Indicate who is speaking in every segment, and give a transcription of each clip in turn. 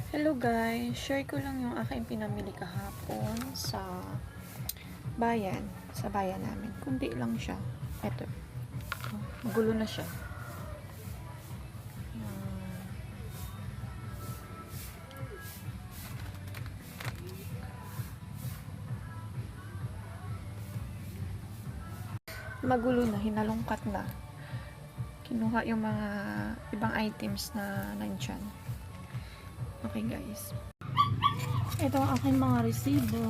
Speaker 1: Hello guys, share ko lang yung aking pinamili kahapon sa bayan namin. Kunti lang siya. Eto. Magulo na siya. Magulo na, hinalungkat na. Kinuha yung mga ibang items na nandyan. Okay guys. Ito ang aking mga resibo.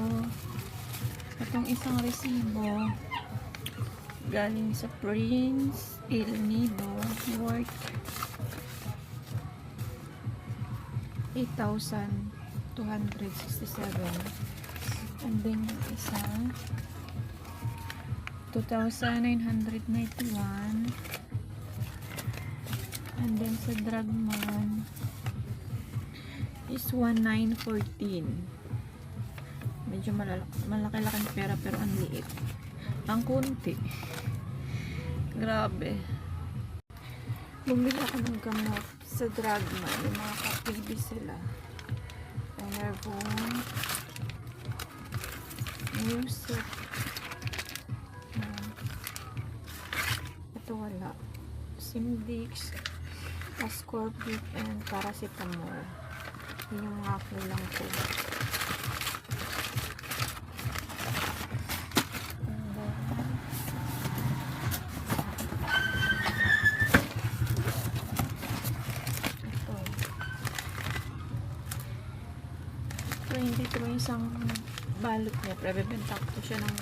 Speaker 1: Itong isang resibo galing sa Prince El Nido worth 8,267, and then yung isa 2,991, and then sa Dragman is 1,914. Medyo malaki-laking pera pero ang liit, ang kunti, grabe. Bumili ako ng gamot sa Dragman, yung mga ka-baby sila, Enervon, Music, ito wala, Simdix, Ascorbic, and Paracetamol. Yun yung mga kulang ko. Hindi ito yung isang balot niya, pero bibenta ko siya ng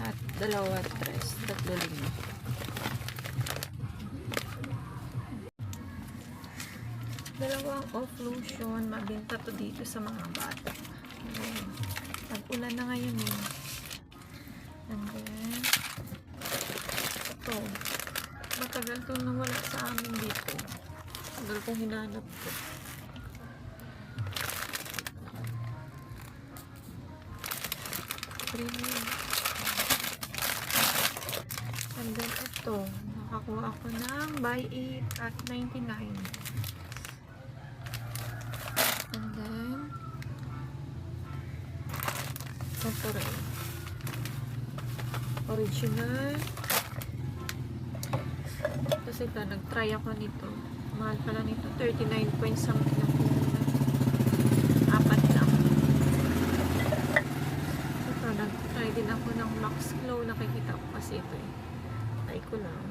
Speaker 1: at dalawa, tatlo lima. Dalawang off lotion, mabenta to dito sa mga bata. Tag-ulan na ngayon eh. And then ito, matagal to nawala sa amin dito. Tagal kong hinanap ko. And then ito, nakakuha ako ng buy it at 99. And then ito rin, original. Kasi ito, nag-try ako nito, mahal pala nito, 39 point something ako, apat lang. Ito, nag-try din ako ng Max Glow, nakikita ko kasi ito eh, try ko lang.